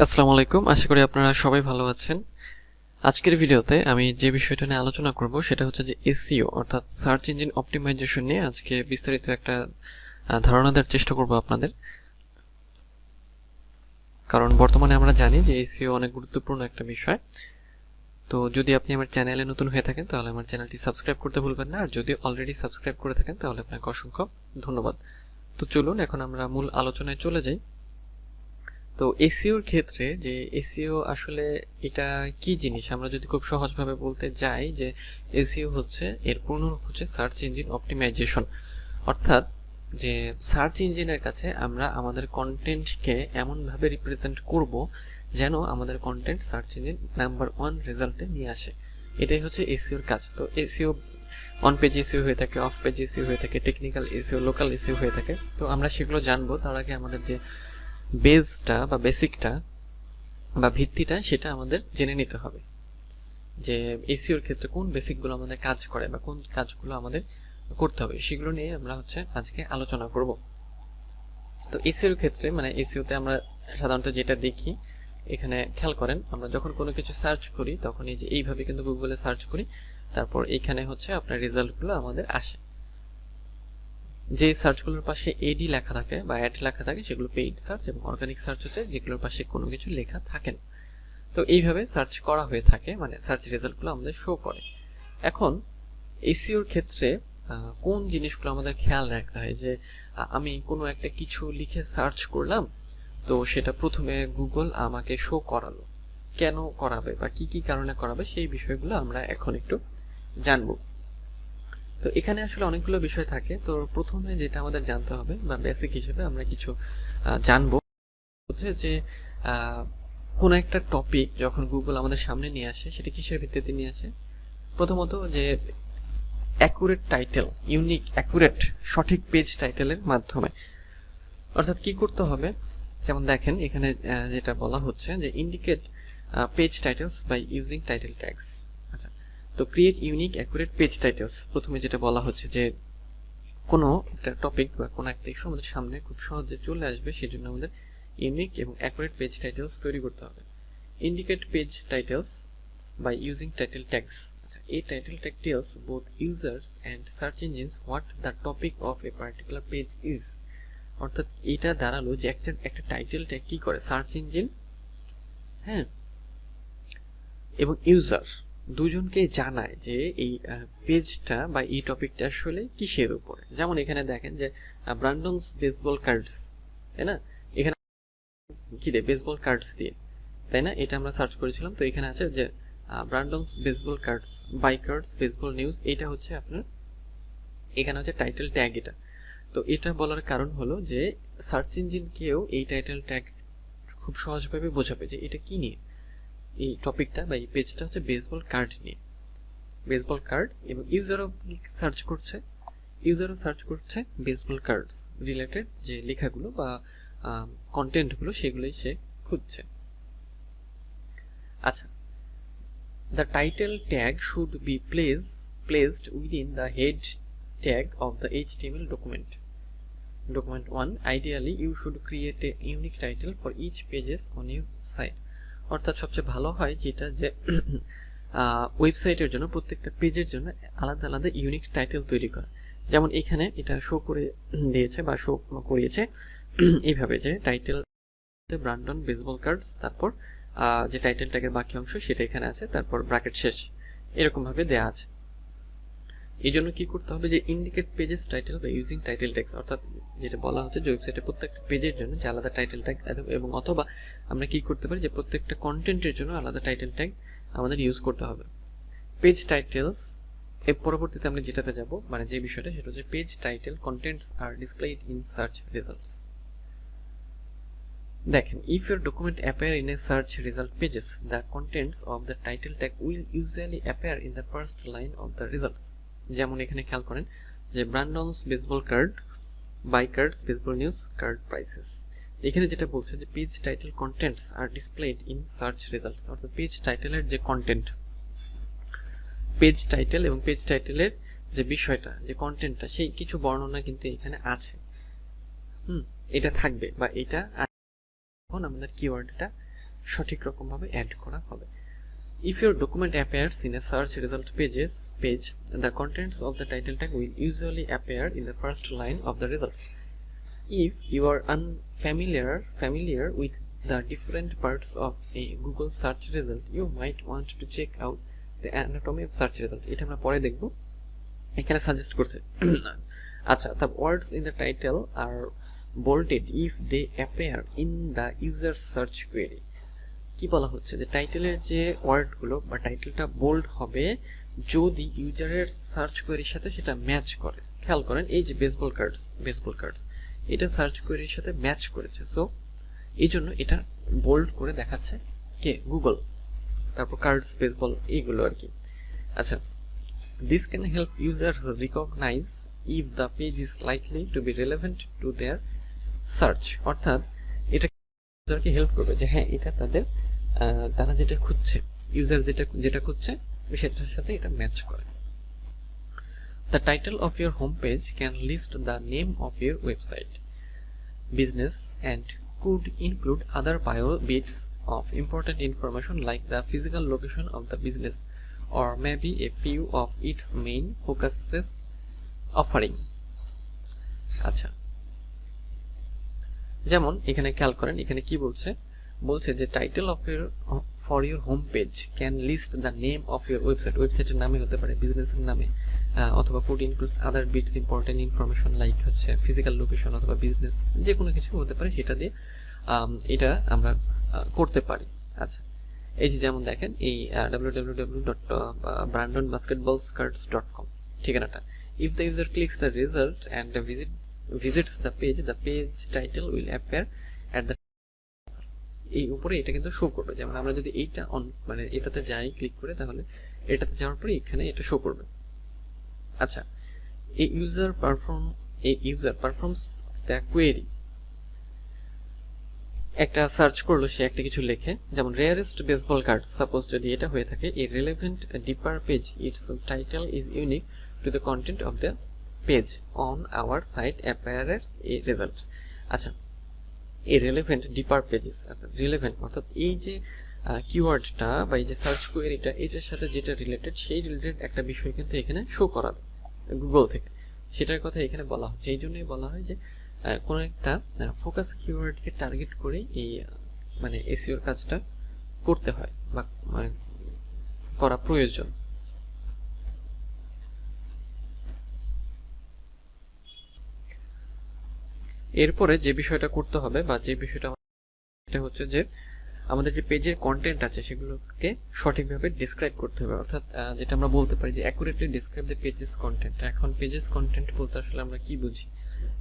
আসসালামু আলাইকুম, আশা করি আপনারা সবাই ভালো আছেন। আজকের ভিডিওতে আমি যে বিষয়টা নিয়ে আলোচনা করব সেটা হচ্ছে যে এসইও অর্থাৎ সার্চ ইঞ্জিন অপটিমাইজেশন নিয়ে আজকে বিস্তারিত একটা ধারণা দেওয়ার চেষ্টা করব আপনাদের। কারণ বর্তমানে আমরা জানি যে এসইও অনেক গুরুত্বপূর্ণ একটা বিষয়। তো যদি আপনি আমার চ্যানেলে নতুন হয়ে থাকেন তাহলে আমার চ্যানেলটি সাবস্ক্রাইব করতে ভুলবেন না, আর যদি অলরেডি সাবস্ক্রাইব করে থাকেন তাহলে আপনাকে অসংখ্য ধন্যবাদ। তো চলুন এখন আমরা মূল আলোচনায় চলে যাই। তো এসইওর ক্ষেত্রে যে এসইও আসলে এটা কি জিনিস, আমরা যদি খুব সহজভাবে বলতে যাই যে এসইও হচ্ছে এর পূর্ণরূপ হচ্ছে সার্চ ইঞ্জিন অপটিমাইজেশন। অর্থাৎ যে সার্চ ইঞ্জিনের কাছে আমরা আমাদের কন্টেন্টকে এমনভাবে রিপ্রেজেন্ট করব যেন আমাদের কন্টেন্ট সার্চ ইঞ্জিন নাম্বার 1 রেজাল্টে নিয়ে আসে। এটাই হচ্ছে এসইওর কাজ। তো এসইও অন পেজ এসইও হয়ে থাকে, অফ পেজ এসইও হয়ে থাকে, টেকনিক্যাল এসইও, লোকাল এসইও হয়ে থাকে। তো আমরা সেগুলো জানবো। তার আগে আমাদের যে বেসটা বা বেসিকটা বা ভিত্তিটা সেটা আমাদের জেনে নিতে হবে যে এসইওর ক্ষেত্রে কোন বেসিকগুলো আমাদের কাজ করে বা কোন কাজগুলো আমাদের করতে হবে, সেগুলো নিয়ে আমরা আজকে আলোচনা করব। তো এসইওর ক্ষেত্রে মানে এসইওতে আমরা সাধারণত যেটা দেখি, এখানে খেয়াল করেন, আমরা যখন কোনো কিছু সার্চ করি তখন এই যে এইভাবে কিন্তু গুগলে সার্চ করি, তারপর এখানে আপনার রেজাল্টগুলো আমাদের আসে। যে সার্চগুলোর পাশে এডি লেখা থাকে বা অ্যাড লেখা থাকে সেগুলো পেইড সার্চ, এবং অর্গানিক সার্চ হচ্ছে যেগুলোর পাশে কোনো কিছু লেখা থাকে না। তো এইভাবে সার্চ করা হয়ে থাকে, মানে সার্চ রেজাল্টগুলো আমাদের শো করে। এখন এসইওর ক্ষেত্রে কোন জিনিসগুলো আমাদের খেয়াল রাখতে হয় যে আমি কোনো একটা কিছু লিখে সার্চ করলাম, তো সেটা প্রথমে গুগল আমাকে শো করালো, কেন করাবে বা কি কি কারণে করাবে সেই বিষয়গুলো আমরা এখন একটু জানবো। তো এখানে আসলে অনেকগুলো বিষয় থাকে। তো প্রথমে যেটা আমাদের জানতে হবে বা বেসিক হিসেবে আমরা কিছু জানবো হচ্ছে যে কোন একটা টপিক যখন গুগল আমাদের সামনে নিয়ে আসে সেটা কিসের ভিত্তিতে নিয়ে আসে। প্রথমত যে অ্যাকুরেট টাইটেল, ইউনিক অ্যাকুরেট সঠিক পেজ টাইটেলের মাধ্যমে। অর্থাৎ কি করতে হবে, যেমন দেখেন এখানে যেটা বলা হচ্ছে যে indicate page titles by using title tags. আচ্ছা, তো create unique accurate page titles, প্রথমে যেটা বলা হচ্ছে যে কোনো একটা টপিক বা কোনো একটা ইস্যু আমাদের সামনে খুব সহজে চলে আসবে, সেই জন্য আমাদের ইউনিক এবং অ্যাকুরেট পেজ টাইটেলস তৈরি করতে হবে। Indicate page titles by using title tags. A title tag tells both users and search engines what the topic of a particular page is. অর্থাৎ এটা দাঁড়ালো যে একটা টাইটেল ট্যাগ কি করে, সার্চ ইঞ্জিন হ্যাঁ এবং ইউজার দুজনকে জানায় যে এই পেজটা বা এই টপিকটা আসলে কিসের উপরে। যেমন এখানে দেখেন যে ব্র্যান্ডনস বেসবল কার্ডস, তাই না, এখানে কি দিয়ে, বেসবল কার্ডস দিয়ে, তাই না, এটা আমরা সার্চ করেছিলাম। তো এখানে আছে যে Brandon's baseball cards, bikers, baseball news, এটা হচ্ছে আপনার এখানে হচ্ছে টাইটেল ট্যাগ এটা। তো এটা বলার কারণ হলো যে সার্চ ইঞ্জিনকেও এই টাইটেল ট্যাগ খুব সহজভাবে বোঝাবে যে এটা কি নিয়ে, এই টপিকটা বা এই পেজটা হচ্ছে বেসবল কার্ড নিয়ে, বেসবল কার্ড। এবং ইউজারও সার্চ করছে বেসবল কার্ডস রিলেটেড যে লেখাগুলো বা কন্টেন্টগুলো সেগুলোই সে খুঁজছে। আচ্ছা, the title tag should be placed within the head tag of the HTML document. Document 1. Ideally, you should create a unique title for each pages on your site. অর্থাৎ সবচেয়ে ভালো হয় যেটা যে ওয়েবসাইটের জন্য প্রত্যেকটা পেজের জন্য আলাদা আলাদা ইউনিক টাইটেল তৈরি করা। যেমন এখানে এটা শো করে দিয়েছে বা শো করিয়েছে এইভাবে যে টাইটেল ব্র্যান্ডন বেসবল কার্ডস, তারপর যে টাইটেল ট্যাগের বাকি অংশ সেটা এখানে আছে, তারপর ব্র্যাকেট শেষ, এরকম ভাবে দেয়া আছে। এই জন্য কি করতে হবে যে ইন্ডিকেট পেজেস টাইটেল বা ইউজিং টাইটেল ট্যাগস, অর্থাৎ যেটা বলা হচ্ছে যে ওয়েবসাইটের প্রত্যেকটা পেজের জন্য যে আলাদা টাইটেল ট্যাগ, এবং অথবা আমরা কি করতে পারি যে প্রত্যেকটা কন্টেন্টের জন্য আলাদা টাইটেল ট্যাগ আমাদের ইউজ করতে হবে। পেজ টাইটেলস এর পরবর্তীতে আমরা যেটাতে যাব, মানে যে বিষয়টা সেটা হচ্ছে page title contents are displayed in search results. দেখেন, if your document appear in a search result pages, the contents of the title tag will usually appear in the first line of the results. যেমন এখানে খেয়াল করেন যে Brandon's baseball card, bikers, baseball news, card prices. এখানে যেটা বলছে যে page title contents are displayed in search results, অর্থাৎ পেজ টাইটেলের যে কন্টেন্ট, পেজ টাইটেল এবং পেজ টাইটেলের যে বিষয়টা, যে কন্টেন্টটা, সেই কিছু বর্ণনা কিন্তু এখানে আছে, এটা থাকবে বা এটা আমাদের কিওয়ার্ডটা সঠিক রকম ভাবে অ্যাড করা হবে। If your document appears in a search result page, the contents of the title tag will usually appear in the first line of the results. If you are unfamiliar with the different parts of a Google search result, you might want to check out the anatomy of search result. এটা আমরা পরে দেখব। এখানে suggest করছে আচ্ছা, the words in the title are bolded if they appear in the user search query. কি বলা হচ্ছে যে টাইটেলের যে ওয়ার্ডগুলো বা টাইটেলটা বোল্ড হবে যদি ইউজারের সার্চ কোয়েরির সাথে সেটা ম্যাচ করে। খেয়াল করেন এই যে বেসবল কার্ডস এটা সার্চ কোয়েরির সাথে ম্যাচ করেছে, সো এই জন্য এটা বোল্ড করে দেখাচ্ছে কে গুগল, তারপর কার্ডস বেসবল এইগুলো আর কি। আচ্ছা, this can help user recognise if the page is likely to be relevant to their search, অর্থাৎ এটা ইউজারকে হেল্প করবে যে হ্যাঁ এটা তারা যেটা খুঁজছে, ইউজার যেটা খুঁজছে সেটার সাথে এটা ম্যাচ করে। The title of your homepage can list the name of your website, business, and could include other bio bits of important information like the physical location of the business or maybe a few of its main focuses offering. আচ্ছা, যেমন এখানে খেয়াল করেন এখানে কি বলছে যে title of your for your home page can list the name of your ওয়েবসাইটের নামে হতে পারে, বিজনেসের নামে, অথবা could includes other bits important information like হচ্ছে ফিজিক্যাল লোকেশন অথবা বিজনেস, যে কোনো কিছু হতে পারে, সেটা দিয়ে এটা আমরা করতে পারি। আচ্ছা, এই যে যেমন দেখেন এই www.brandonbasketballskirts.com ঠিকানাটা, if the user clicks the result and visits the page title will appear at the এই উপরে এটা কিন্তু শো করবে। যেমন আমরা যদি এইটা মানে এটাতে যাই ক্লিক করে, তাহলে এটাতে যাওয়ার পরে এখানে এটা শো করবে। আচ্ছা, এই ইউজার পারফর্মস দ্য কোয়েরি, একটা সার্চ করলো সে একটা কিছু লেখে, যেমন রেয়ারেস্ট বেসবল কার্ড, সাপোজ যদি এটা হয়ে থাকে, a relevant deeper page its title is unique to the content of the page on our site appears a result. আচ্ছা, এই রিলেভেন্ট ডিপার পেজেস, অর্থাৎ রিলেভেন্ট অর্থাৎ এই যে কিওয়ার্ডটা বা এই যে সার্চ কোয়েরিটা এটার সাথে যেটা রিলেটেড সেই রিলেটেড একটা বিষয় কিন্তু এখানে শো করাবে গুগল থেকে, সেটার কথা এখানে বলা হচ্ছে। এই জন্যই বলা হয় যে কোনো একটা ফোকাস কিওয়ার্ডকে টার্গেট করে এই মানে এসইওর কাজটা করতে হয় বা করা প্রয়োজন। এরপরে যে বিষয়টা করতে হবে বা যে বিষয়টা এটা হচ্ছে যে আমাদের যে পেজের কন্টেন্ট আছে সেগুলোকে সঠিকভাবে ডিসক্রাইব করতে হবে, অর্থাৎ যেটা আমরা বলতে পারি যে accurately describe the pages content. এখন পেজেস কন্টেন্ট বলতে আসলে আমরা কি বুঝি?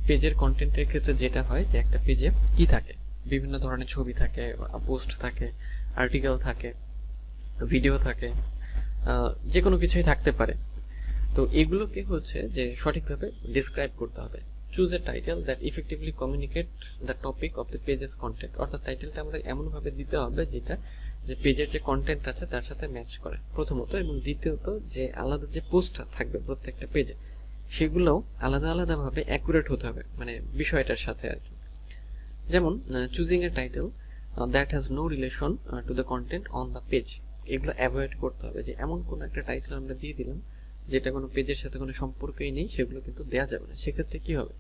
পেজের কন্টেন্টের ক্ষেত্রে যেটা হয় যে একটা পেজে কি থাকে, বিভিন্ন ধরনের ছবি থাকে, পোস্ট থাকে, আর্টিকেল থাকে, ভিডিও থাকে, যে কোনো কিছুই থাকতে পারে। তো এগুলোকে হচ্ছে যে সঠিকভাবে ডিসক্রাইব করতে হবে। Choose a title that effectively communicate the topic of the pages content, অর্থাৎ টাইটেলটা আমাদের এমনভাবে দিতে হবে যেটা যে পেজের যে কন্টেন্ট আছে তার সাথে ম্যাচ করে প্রথমত, এবং দ্বিতীয়ত যে আলাদা যে পোস্টটা থাকবে প্রত্যেকটা পেজে সেগুলোও আলাদা আলাদাভাবে অ্যাকুরেট হতে হবে মানে বিষয়টার সাথে আর কি। যেমন choosing a title that has no relation to the content on the page, এগুলো অ্যাভয়েড করতে হবে যে এমন কোনো একটা টাইটেল আমরা দিয়ে দিলাম যেটা কোনো পেজের সাথে কোনো সম্পর্কই নেই, সেগুলো কিন্তু দেওয়া যাবে না। সেক্ষেত্রে কি হবে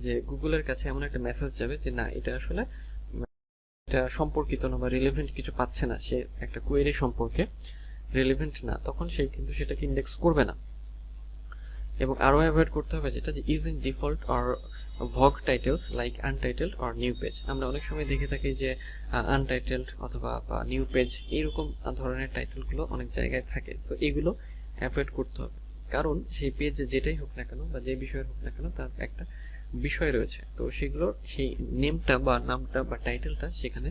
যে গুগলের কাছে এমন একটা মেসেজ যাবে যে না এটা আসলে এটা সম্পর্কিত না বা রিলেভেন্ট কিছু পাচ্ছে না, সে একটা কোয়েরি সম্পর্কে রিলেভেন্ট না, তখন সে কিন্তু সেটাকে ইন্ডেক্স করবে না। এবং আরো অ্যাভয়েড করতে হবে যেটা যে using default or vague titles like untitled or new page. আমরা অনেক সময় দেখে থাকি যে আনটাইটেলড অথবা নিউ পেজ এইরকম ধরনের টাইটেলগুলো অনেক জায়গায় থাকে, সো এগুলো অ্যাভয়েড করতে হবে, কারণ সেই পেজ যেটাই হোক না কেন বা যে বিষয়ের হোক না কেন তার একটা বিষয় রয়েছে, তো সেগুলোর সেই নেমটা বা নামটা বা টাইটেলটা সেখানে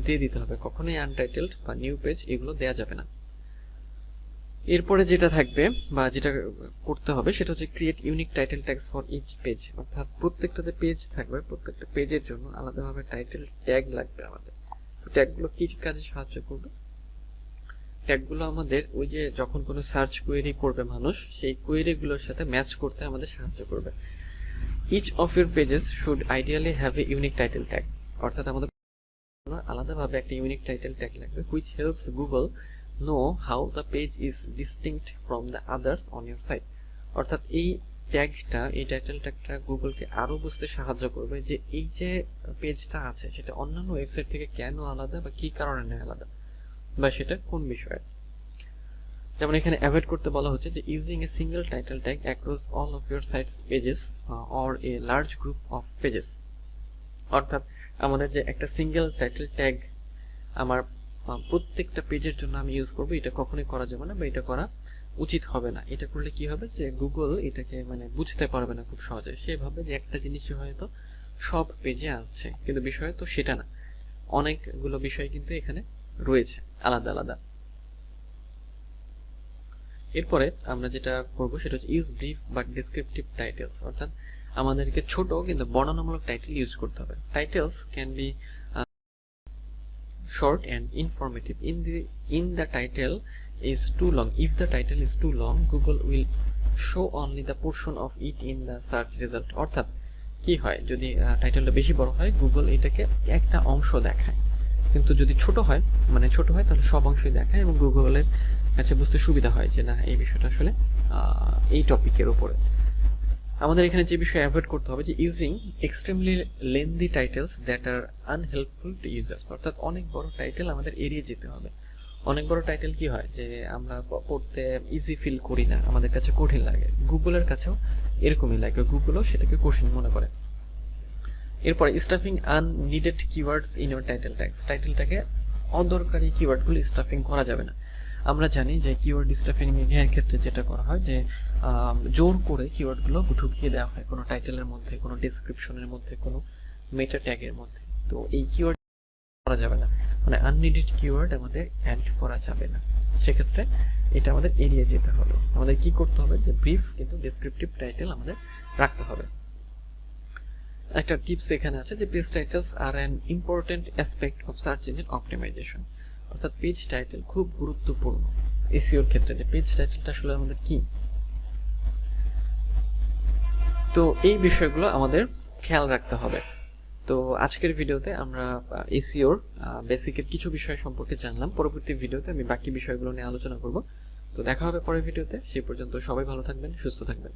দিয়ে দিতে হবে, কখনোই আনটাইটেলড বা নিউ পেজ এগুলো দেওয়া যাবে না। এরপরে যেটা থাকবে বা যেটা করতে হবে সেটা হচ্ছে create unique title tags for each page, অর্থাৎ প্রত্যেকটা যে পেজ থাকবে প্রত্যেকটা পেজের জন্য আলাদাভাবে টাইটেল ট্যাগ লাগবে আমাদের। তো ট্যাগগুলো কি কাজে সাহায্য করবে? ট্যাগগুলো আমাদের ওই যে যখন কোনো সার্চ কোয়েরি করবে মানুষ, সেই কোয়েরিগুলোর সাথে ম্যাচ করতে আমাদের সাহায্য করবে। Each of your pages should ideally have a unique title tag, অর্থাৎ আমাদের আলাদাভাবে একটা ইউনিক টাইটেল ট্যাগ লাগবে which helps Google know how the page is distinct from the others on your site। অর্থাৎ এই ট্যাগটা, এই টাইটেল ট্যাগটা গুগলকে আরো বুঝতে সাহায্য করবে যে এই যে পেজটা আছে সেটা অন্যান্য ওয়েবসাইট থেকে কেন আলাদা বা কি কারণে আলাদা বা সেটা কোন বিষয়ে। যেমন এখানে অ্যাভয়েড করতে বলা হচ্ছে যে using a single title tag across all of your sites pages or a large group of pages. অর্থাৎ আমাদের যে একটা সিঙ্গেল টাইটেল ট্যাগ আমার প্রত্যেকটা পেজের জন্য আমি ইউজ করব, এটা কখনোই করা যাবে না বা এটা করা উচিত হবে না। এটা করলে কি হবে যে গুগল এটাকে বুঝতে পারবে না খুব সহজে, সেভাবে যে একটা জিনিসই হয়তো সব পেজে আছে, কিন্তু বিষয় তো সেটা না, অনেকগুলো বিষয় কিন্তু এখানে রয়েছে আলাদা আলাদা। এরপরে আমরা যেটা করব সেটা হচ্ছে use brief but descriptive titles. অর্থাৎ আমাদেরকে ছোট কিন্তু বর্ণনামূলক টাইটেল ইউজ করতে হবে। Titles can be short and informative. In the title is too long. If the title is too long, Google will show only the portion of it in the search result. অর্থাৎ কি হয়, যদি টাইটেলটা বেশি বড় হয় গুগল এটাকে একটা অংশ দেখায়, কিন্তু যদি ছোট হয় তাহলে সব অংশই দেখায় এবং গুগলের কাছে বুঝতে সুবিধা হয় যে না এই বিষয়টা আসলে এই টপিকের উপরে। আমাদের এখানে যে বিষয় অ্যাভয়েড করতে হবে যে using extremely lengthy titles that are unhelpful to users. অর্থাৎ অনেক বড় টাইটেল আমাদের এড়িয়ে যেতে হবে। অনেক বড় টাইটেল কি হয় যে আমরা পড়তে ইজি ফিল করি না, আমাদের কাছে কঠিন লাগে, গুগলের কাছেও এরকমই লাগে, গুগলও সেটাকে কঠিন মনে করে। এরপরে stuffing unneeded keywords in your title tags. টাইটেলটাকে অদরকারি কিওয়ার্ডগুলো স্টাফিং করা যাবে না। আমরা জানি যে কিওয়ার্ড স্টাফিং এর ক্ষেত্রে যেটা করা হয় যে জোর করে কিওয়ার্ডগুলো ঢুকিয়ে দেওয়া হয় কোনো টাইটেলের মধ্যে, কোনো ডেসক্রিপশনের মধ্যে, কোনো মেটা ট্যাগের মধ্যে। তো এই কিওয়ার্ড করা যাবে না, আননিডেড কিওয়ার্ড আমাদের অ্যাড করা যাবে না। সেক্ষেত্রে এটা আমাদের এড়িয়ে যেতে হবে। আমাদের কি করতে হবে যে ব্রিফ কিন্তু ডেসক্রিপটিভ টাইটেল আমাদের রাখতে হবে। একটা টিপস এখানে আছে যে page titles are an important aspect of search engine optimisation. অর্থাৎ পেজ টাইটেল খুব গুরুত্বপূর্ণ এসইওর ক্ষেত্রে, যে পেজ টাইটেলটা আসলে আমাদের কি। তো এই বিষয়গুলো আমাদের খেয়াল রাখতে হবে। তো আজকের ভিডিওতে আমরা এসইওর বেসিকের কিছু বিষয় সম্পর্কে জানলাম। পরবর্তী ভিডিওতে আমি বাকি বিষয়গুলো নিয়ে আলোচনা করব। তো দেখা হবে পরের ভিডিওতে। সেই পর্যন্ত সবাই ভালো থাকবেন, সুস্থ থাকবেন।